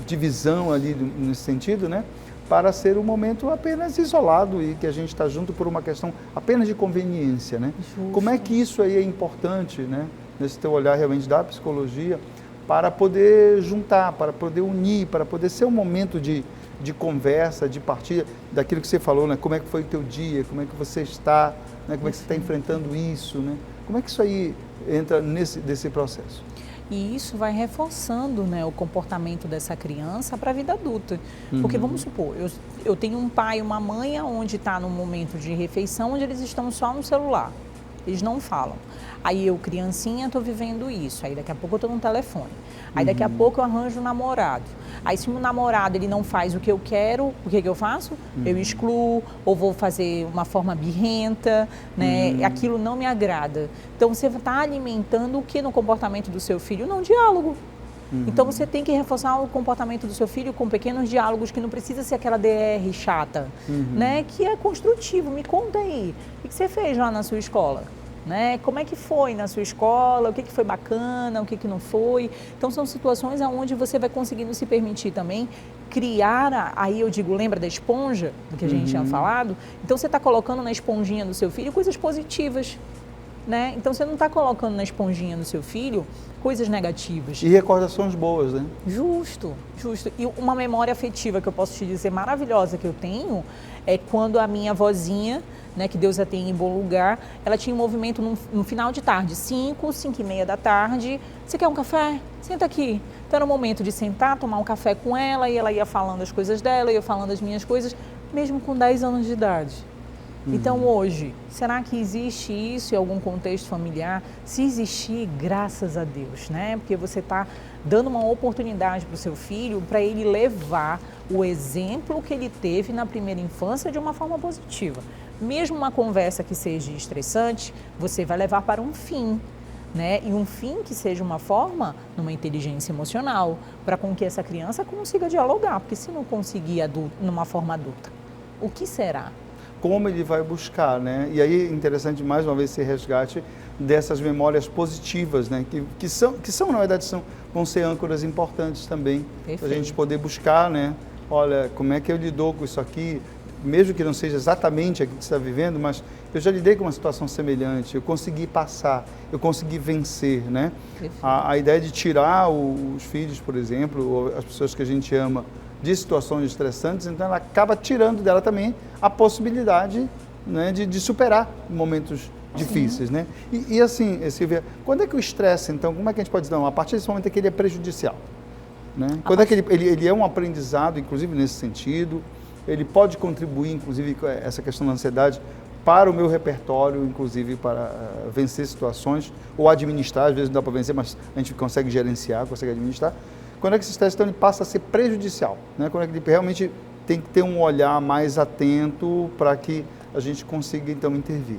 divisão ali nesse sentido, né? Para ser um momento apenas isolado e que a gente está junto por uma questão apenas de conveniência, né? Justo. Como é que isso aí é importante, né? Nesse teu olhar realmente da psicologia, para poder juntar, para poder unir, para poder ser um momento de conversa, de partilha, daquilo que você falou, né? Como é que foi o teu dia, como é que você está, né? Como é que você está enfrentando isso, né? Como é que isso aí entra nesse processo? E isso vai reforçando, né, o comportamento dessa criança para a vida adulta. Porque vamos supor, eu tenho um pai e uma mãe onde está num momento de refeição, onde eles estão só no celular. Eles não falam. Aí eu, criancinha, estou vivendo isso. Aí daqui a pouco eu estou no telefone. Aí daqui a pouco eu arranjo um namorado. Aí se o meu namorado ele não faz o que eu quero, o que eu faço? Eu excluo ou vou fazer uma forma birrenta, né? Aquilo não me agrada. Então você está alimentando o que no comportamento do seu filho? Não, diálogo. Então você tem que reforçar o comportamento do seu filho com pequenos diálogos, que não precisa ser aquela DR chata, né? Que é construtivo. Me conta aí, o que você fez lá na sua escola? Né? Como é que foi na sua escola, o que foi bacana, o que não foi. Então são situações onde você vai conseguindo se permitir também criar, aí eu digo, lembra da esponja, do que a gente tinha falado? Então você está colocando na esponjinha do seu filho coisas positivas. Né? Então você não está colocando na esponjinha do seu filho coisas negativas. E recordações boas, né? Justo. E uma memória afetiva que eu posso te dizer maravilhosa que eu tenho é quando a minha vozinha, né, que Deus a tem em bom lugar, ela tinha um movimento no final de tarde, 5h30 da tarde. Você quer um café? Senta aqui. Então era o momento de sentar, tomar um café com ela, e ela ia falando as coisas dela, eu ia falando as minhas coisas, mesmo com 10 anos de idade. Então hoje, será que existe isso em algum contexto familiar? Se existir, graças a Deus, né? Porque você está dando uma oportunidade para o seu filho, para ele levar o exemplo que ele teve na primeira infância de uma forma positiva. Mesmo uma conversa que seja estressante, você vai levar para um fim, né? E um fim que seja uma forma, numa inteligência emocional, para com que essa criança consiga dialogar, porque se não conseguir numa forma adulta, o que será? Como ele vai buscar, né? E aí é interessante mais uma vez esse resgate dessas memórias positivas, né? Que são na verdade, vão ser âncoras importantes também, para a gente poder buscar, né? Olha, como é que eu lido com isso aqui, mesmo que não seja exatamente aquilo que você está vivendo, mas eu já lidei com uma situação semelhante, eu consegui passar, eu consegui vencer, né? A ideia de tirar os filhos, por exemplo, ou as pessoas que a gente ama, de situações estressantes, então ela acaba tirando dela também a possibilidade, né, de superar momentos difíceis, né? E assim, Silvia, quando é que o estresse, então, como é que a gente pode dizer, não, a partir desse momento é que ele é prejudicial, né? Quando é que ele é um aprendizado, inclusive nesse sentido, ele pode contribuir, inclusive, com essa questão da ansiedade para o meu repertório, inclusive para vencer situações, ou administrar, às vezes não dá para vencer, mas a gente consegue gerenciar, consegue administrar. Quando é que esse estresse então, ele passa a ser prejudicial, né? Quando é que ele realmente tem que ter um olhar mais atento para que a gente consiga então intervir?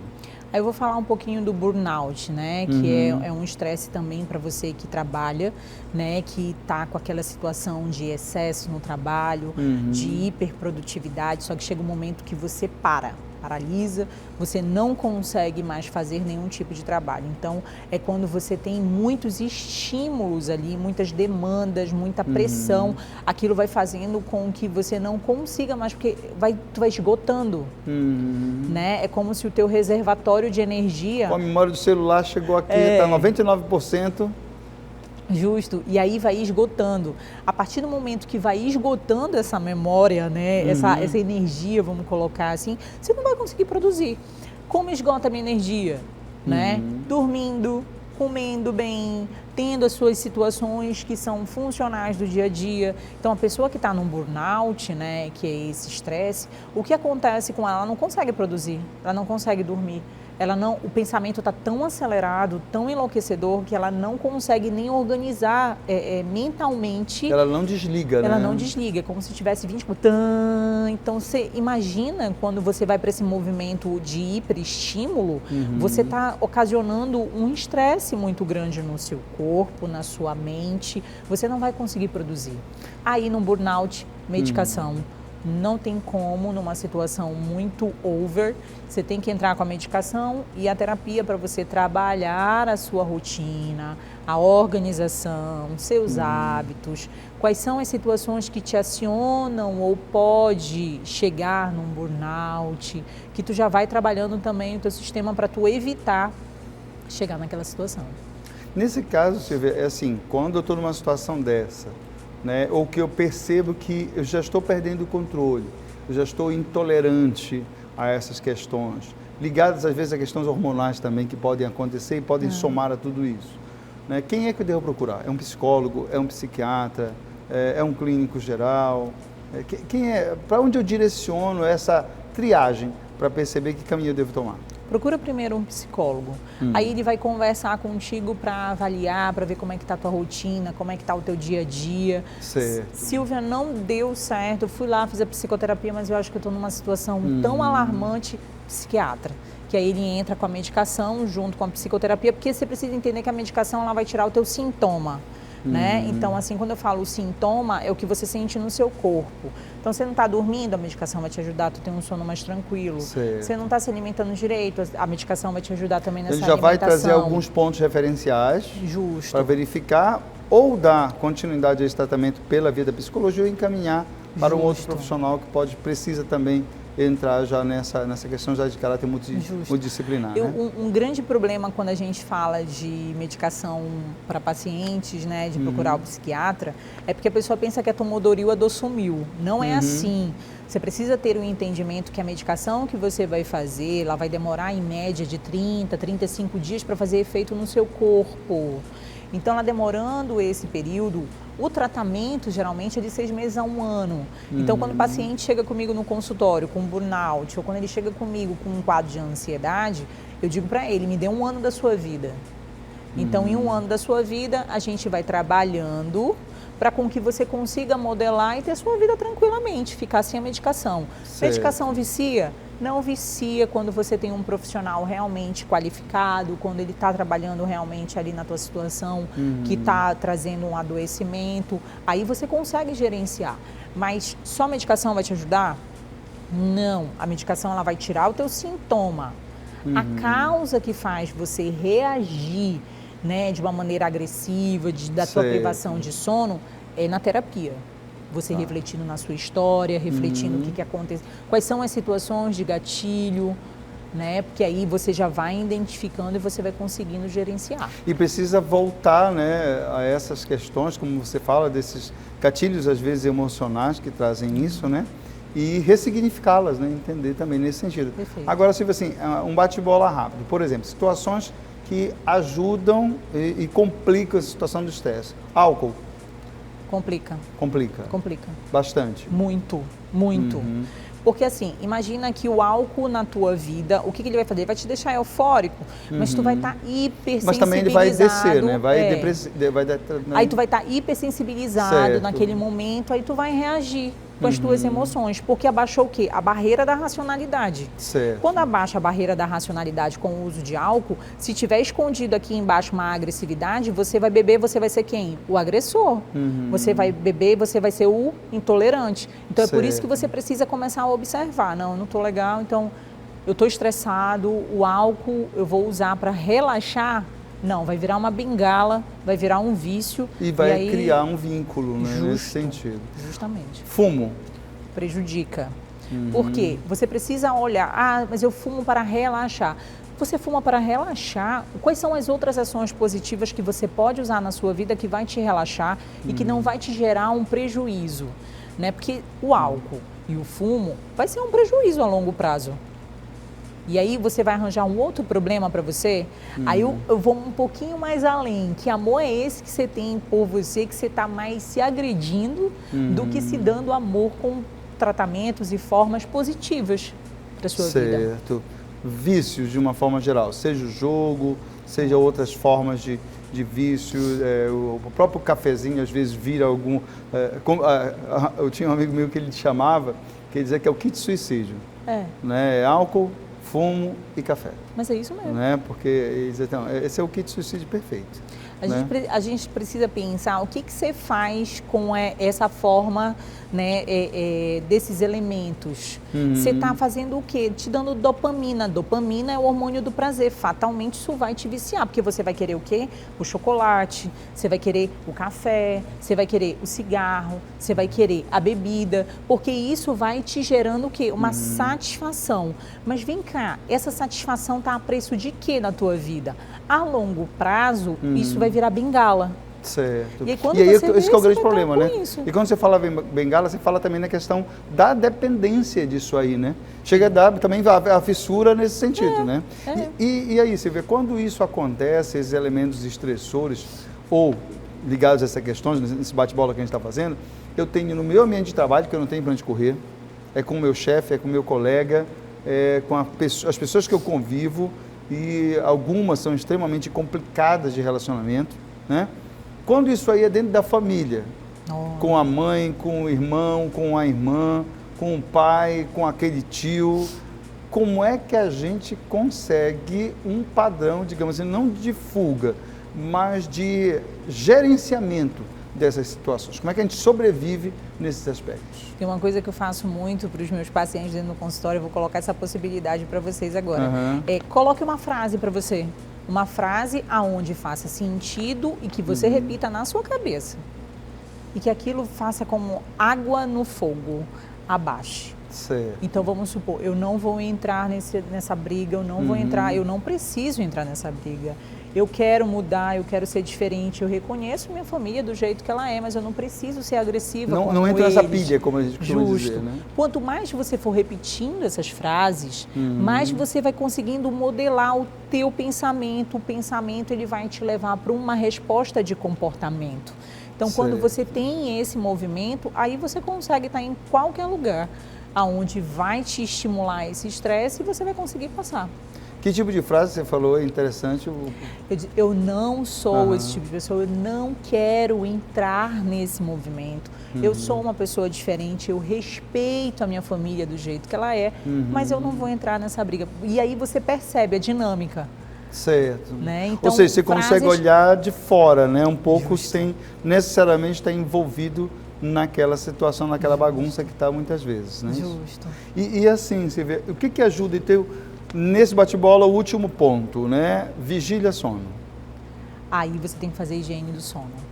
Aí eu vou falar um pouquinho do burnout, né? Que é um estresse também para você que trabalha, né? Que está com aquela situação de excesso no trabalho, de hiperprodutividade, só que chega um momento que você paralisa, você não consegue mais fazer nenhum tipo de trabalho. Então, é quando você tem muitos estímulos ali, muitas demandas, muita pressão, aquilo vai fazendo com que você não consiga mais, porque tu vai esgotando, né? É como se o teu reservatório de energia... A memória do celular chegou aqui, está 99%. Justo, e aí vai esgotando. A partir do momento que vai esgotando essa memória, né, essa energia, vamos colocar assim, você não vai conseguir produzir. Como esgota a minha energia? Né? Dormindo, comendo bem, tendo as suas situações que são funcionais do dia a dia. Então, a pessoa que está num burnout, né, que é esse estresse, o que acontece com ela? Ela não consegue produzir, ela não consegue dormir. O pensamento está tão acelerado, tão enlouquecedor, que ela não consegue nem organizar mentalmente. Ela não desliga, né? Ela não desliga, é como se tivesse 24... Então, você imagina quando você vai para esse movimento de hiperestímulo, você está ocasionando um estresse muito grande no seu corpo, na sua mente, você não vai conseguir produzir. Aí, no burnout, medicação. Não tem como, numa situação muito over, você tem que entrar com a medicação e a terapia para você trabalhar a sua rotina, a organização, seus hábitos, quais são as situações que te acionam ou pode chegar num burnout, que tu já vai trabalhando também o teu sistema para tu evitar chegar naquela situação. Nesse caso, Silvia, é assim, quando eu estou numa situação dessa, né, ou que eu percebo que eu já estou perdendo o controle, eu já estou intolerante a essas questões, ligadas às vezes a questões hormonais também que podem acontecer e podem somar a tudo isso. Né? Quem é que eu devo procurar? É um psicólogo? É um psiquiatra? É um clínico geral? Para onde eu direciono essa triagem para perceber que caminho eu devo tomar? Procura primeiro um psicólogo, aí ele vai conversar contigo para avaliar, para ver como é que está a tua rotina, como é que está o teu dia a dia. Certo. Silvia, não deu certo, eu fui lá, fiz a psicoterapia, mas eu acho que eu estou numa situação tão alarmante, psiquiatra. Que aí ele entra com a medicação junto com a psicoterapia, porque você precisa entender que a medicação ela vai tirar o teu sintoma. Né? Então, assim, quando eu falo sintoma, é o que você sente no seu corpo. Então, você não está dormindo, a medicação vai te ajudar, tu tem um sono mais tranquilo. Certo. Você não está se alimentando direito, a medicação vai te ajudar também nessa alimentação. Ele já vai trazer alguns pontos referenciais para verificar ou dar continuidade a esse tratamento pela via da psicologia ou encaminhar para um outro profissional que precisa também entrar já nessa questão já de caráter multidisciplinar. Né? Um grande problema quando a gente fala de medicação para pacientes, né, de procurar o psiquiatra, é porque a pessoa pensa que é Tomodoril, a dor sumiu. Não é assim. Você precisa ter um entendimento que a medicação que você vai fazer, ela vai demorar em média de 30, 35 dias para fazer efeito no seu corpo. Então, ela demorando esse período, o tratamento geralmente é de 6 meses a 1 ano. Então, quando o paciente chega comigo no consultório com burnout, ou quando ele chega comigo com um quadro de ansiedade, eu digo para ele, me dê 1 ano da sua vida. Então, em 1 ano da sua vida, a gente vai trabalhando para com que você consiga modelar e ter sua vida tranquilamente, ficar sem a medicação. Certo. Medicação vicia? Não vicia quando você tem um profissional realmente qualificado, quando ele está trabalhando realmente ali na tua situação, que está trazendo um adoecimento, aí você consegue gerenciar. Mas só a medicação vai te ajudar? Não, a medicação ela vai tirar o teu sintoma. A causa que faz você reagir, né, de uma maneira agressiva, da tua privação de sono, é na terapia. Você refletindo na sua história, refletindo o que acontece, quais são as situações de gatilho, né? Porque aí você já vai identificando e você vai conseguindo gerenciar. E precisa voltar, né, a essas questões, como você fala, desses gatilhos, às vezes, emocionais que trazem isso, né? E ressignificá-las, né? Entender também nesse sentido. Perfeito. Agora, Silvia, assim, um bate-bola rápido. Por exemplo, situações que ajudam e complicam a situação do estresse. Álcool. Complica. Complica. Complica. Bastante. Muito, muito. Porque assim, imagina que o álcool na tua vida, o que ele vai fazer? Ele vai te deixar eufórico, mas tu vai estar hipersensibilizado. Mas também ele vai descer, né? Aí tu vai estar hipersensibilizado naquele momento, aí tu vai reagir com as tuas emoções, porque abaixou o quê? A barreira da racionalidade. Certo. Quando abaixa a barreira da racionalidade com o uso de álcool, se tiver escondido aqui embaixo uma agressividade, você vai beber, você vai ser quem? O agressor. Você vai beber, você vai ser o intolerante. Então é por isso que você precisa começar a observar. Não, eu não estou legal, então eu estou estressado, o álcool eu vou usar para relaxar. Não, vai virar uma bengala, vai virar um vício. E vai aí criar um vínculo, né, nesse sentido. Justamente. Fumo. Prejudica. Por quê? Você precisa olhar, mas eu fumo para relaxar. Você fuma para relaxar, quais são as outras ações positivas que você pode usar na sua vida que vai te relaxar e que não vai te gerar um prejuízo, né? Porque o álcool e o fumo vai ser um prejuízo a longo prazo. E aí você vai arranjar um outro problema para você, aí eu vou um pouquinho mais além. Que amor é esse que você tem por você, que você está mais se agredindo do que se dando amor com tratamentos e formas positivas para a sua vida. Certo. Vícios de uma forma geral, seja o jogo, seja outras formas de vício, o próprio cafezinho às vezes vira algum... eu tinha um amigo meu que ele chamava, que ele dizia que é o kit suicídio. Né? Álcool, fumo e café. Mas é isso mesmo. Né? Porque então, esse é o kit suicídio perfeito. A gente precisa pensar o que você faz com essa forma, né, desses elementos. Você está fazendo o quê? Te dando dopamina. Dopamina é o hormônio do prazer. Fatalmente isso vai te viciar, porque você vai querer o quê? O chocolate, você vai querer o café, você vai querer o cigarro, você vai querer a bebida, porque isso vai te gerando o quê? Uma satisfação. Mas vem cá, essa satisfação está a preço de quê na tua vida? A longo prazo, isso vai virar bengala. Certo. E aí, quando esse que é o grande problema, né? Isso. E quando você fala bengala, você fala também na questão da dependência disso aí, né? Chega a dar também a fissura nesse sentido, né? E aí, você vê, quando isso acontece, esses elementos estressores, ou ligados a essa questão, nesse bate-bola que a gente está fazendo, eu tenho no meu ambiente de trabalho, que eu não tenho para onde correr, é com o meu chefe, é com o meu colega, é com as pessoas que eu convivo, e algumas são extremamente complicadas de relacionamento, né? Quando isso aí é dentro da família, com a mãe, com o irmão, com a irmã, com o pai, com aquele tio, como é que a gente consegue um padrão, digamos assim, não de fuga, mas de gerenciamento dessas situações? Como é que a gente sobrevive nesses aspectos? Tem uma coisa que eu faço muito para os meus pacientes dentro do consultório, eu vou colocar essa possibilidade para vocês agora. Coloque uma frase para você. Uma frase aonde faça sentido e que você repita na sua cabeça. E que aquilo faça como água no fogo, abaixe. Certo. Então vamos supor, eu não vou entrar nessa briga, eu não vou entrar, eu não preciso entrar nessa briga. Eu quero mudar, eu quero ser diferente, eu reconheço minha família do jeito que ela é, mas eu não preciso ser agressiva com eles. Não entra nessa pilha, como a gente costuma dizer, né? Quanto mais você for repetindo essas frases, mais você vai conseguindo modelar o teu pensamento. O pensamento ele vai te levar para uma resposta de comportamento. Então, quando você tem esse movimento, aí você consegue estar em qualquer lugar aonde vai te estimular esse estresse e você vai conseguir passar. Que tipo de frase você falou é interessante? Eu não sou esse tipo de pessoa, eu não quero entrar nesse movimento. Eu sou uma pessoa diferente, eu respeito a minha família do jeito que ela é, mas eu não vou entrar nessa briga. E aí você percebe a dinâmica. Certo. Né? Então, ou seja, você consegue olhar de fora, né? Um pouco sem necessariamente estar envolvido naquela situação, naquela bagunça que está muitas vezes. Né? Justo. E assim, você vê, o que ajuda então, nesse bate-bola, o último ponto, né? Vigília, sono. Aí você tem que fazer higiene do sono.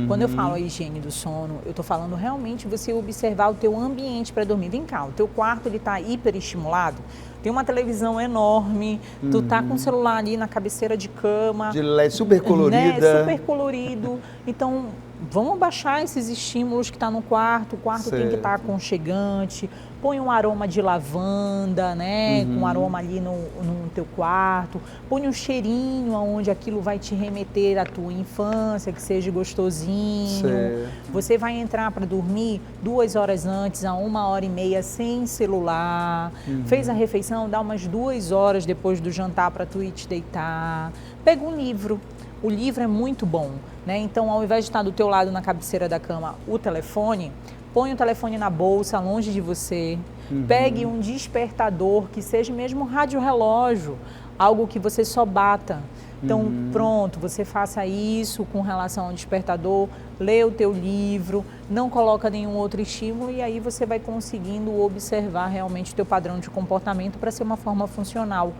Quando eu falo a higiene do sono, eu estou falando realmente você observar o teu ambiente para dormir. Vem cá, o teu quarto está hiperestimulado, tem uma televisão enorme, tu tá com o celular ali na cabeceira de cama. De LED, super colorida. Né? Super colorido. Então, vamos baixar esses estímulos que está no quarto. O quarto tem que estar aconchegante. Põe um aroma de lavanda, né? Com um aroma ali no teu quarto. Põe um cheirinho onde aquilo vai te remeter à tua infância, que seja gostosinho. Certo. Você vai entrar para dormir 2 horas antes, a 1h30, sem celular. Fez a refeição, dá umas 2 horas depois do jantar para tu ir te deitar. Pega um livro. O livro é muito bom, né? Então, ao invés de estar do teu lado na cabeceira da cama o telefone, põe o telefone na bolsa, longe de você. Pegue um despertador, que seja mesmo um rádio-relógio, algo que você só bata. Então, pronto, você faça isso com relação ao despertador, lê o teu livro, não coloca nenhum outro estímulo e aí você vai conseguindo observar realmente o teu padrão de comportamento para ser uma forma funcional,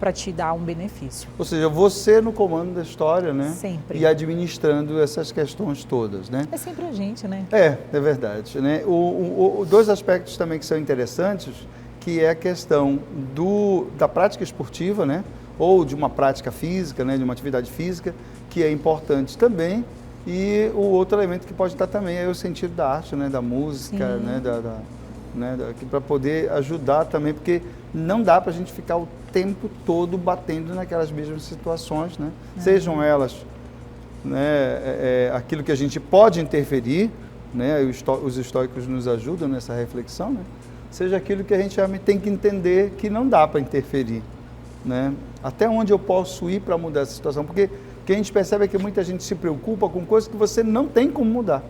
para te dar um benefício. Ou seja, você no comando da história, né? Sempre. E administrando essas questões todas, né? É sempre a gente, né? É verdade. Né? Dois aspectos também que são interessantes, que é a questão da prática esportiva, né? Ou de uma prática física, né? De uma atividade física, que é importante também. E o outro elemento que pode estar também é o sentido da arte, né? Da música, né? Para poder ajudar também, porque não dá para a gente ficar o tempo todo batendo naquelas mesmas situações, né? Sejam elas, né, aquilo que a gente pode interferir, né? Os estoicos nos ajudam nessa reflexão, né? Seja aquilo que a gente tem que entender que não dá para interferir, né? Até onde eu posso ir para mudar essa situação? Porque o que a gente percebe é que muita gente se preocupa com coisas que você não tem como mudar.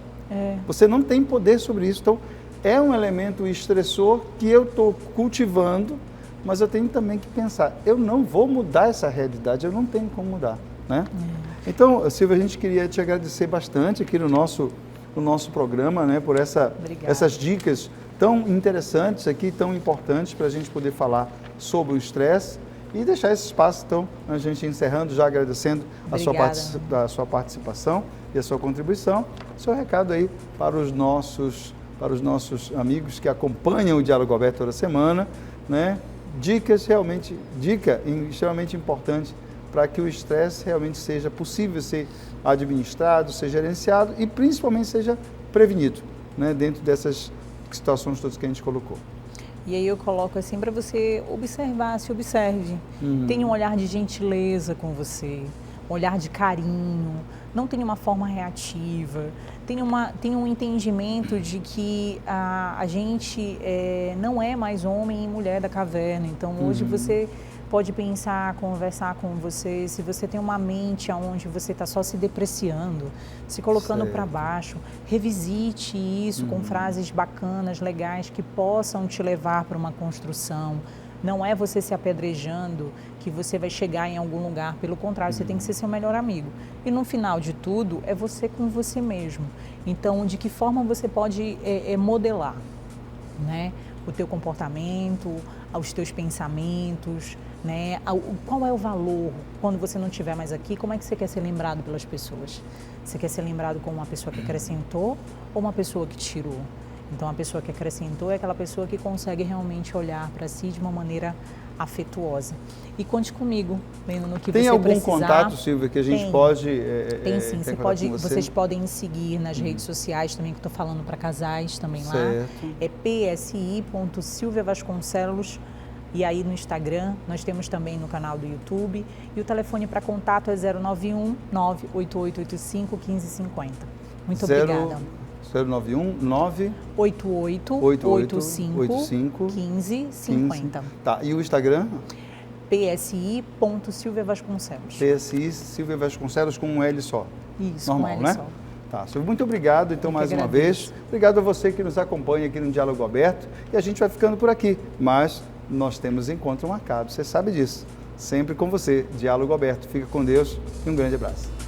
Você não tem poder sobre isso. Então, é um elemento estressor que eu estou cultivando, mas eu tenho também que pensar, eu não vou mudar essa realidade, eu não tenho como mudar, né? Então, Silvia, a gente queria te agradecer bastante aqui no nosso programa, né, por essas dicas tão interessantes aqui, tão importantes para a gente poder falar sobre o estresse e deixar esse espaço, então, a gente encerrando, já agradecendo a sua participação e a sua contribuição. Seu recado aí para os nossos amigos que acompanham o Diálogo Aberto toda semana, né? Dica extremamente importante para que o estresse realmente seja possível ser administrado, ser gerenciado e principalmente seja prevenido, né? Dentro dessas situações todas que a gente colocou. E aí eu coloco assim para você observar, se observe. Tenha um olhar de gentileza com você, um olhar de carinho, não tenha uma forma reativa, tenha um entendimento de que a gente não é mais homem e mulher da caverna. Então hoje você pode pensar, conversar com você, se você tem uma mente onde você está só se depreciando, se colocando para baixo, revisite isso com frases bacanas, legais, que possam te levar para uma construção. Não é você se apedrejando que você vai chegar em algum lugar, pelo contrário, você tem que ser seu melhor amigo. E no final de tudo, é você com você mesmo. Então, de que forma você pode modelar, né, o teu comportamento, os teus pensamentos, né? Qual é o valor quando você não estiver mais aqui? Como é que você quer ser lembrado pelas pessoas? Você quer ser lembrado como uma pessoa que acrescentou ou uma pessoa que tirou? Então, a pessoa que acrescentou é aquela pessoa que consegue realmente olhar para si de uma maneira afetuosa. E conte comigo, vendo no que tem você precisar. Tem algum contato, Silvia, que a gente pode... Tem sim, vocês podem seguir nas redes sociais também, que eu estou falando para casais também lá. É psi.silviavasconcelos. E aí no Instagram, nós temos também no canal do YouTube. E o telefone para contato é 091 98885 1550. Muito obrigada. 091 98885 1550. Tá, e o Instagram? psi.silviavasconcelos. PSI Silvia Vasconcelos com um L só. Isso, normal, com L né? só. Tá, Silvia, muito obrigado, então, mais uma vez. Obrigado a você que nos acompanha aqui no Diálogo Aberto. E a gente vai ficando por aqui, mas nós temos encontro marcado, você sabe disso. Sempre com você, Diálogo Aberto. Fica com Deus e um grande abraço.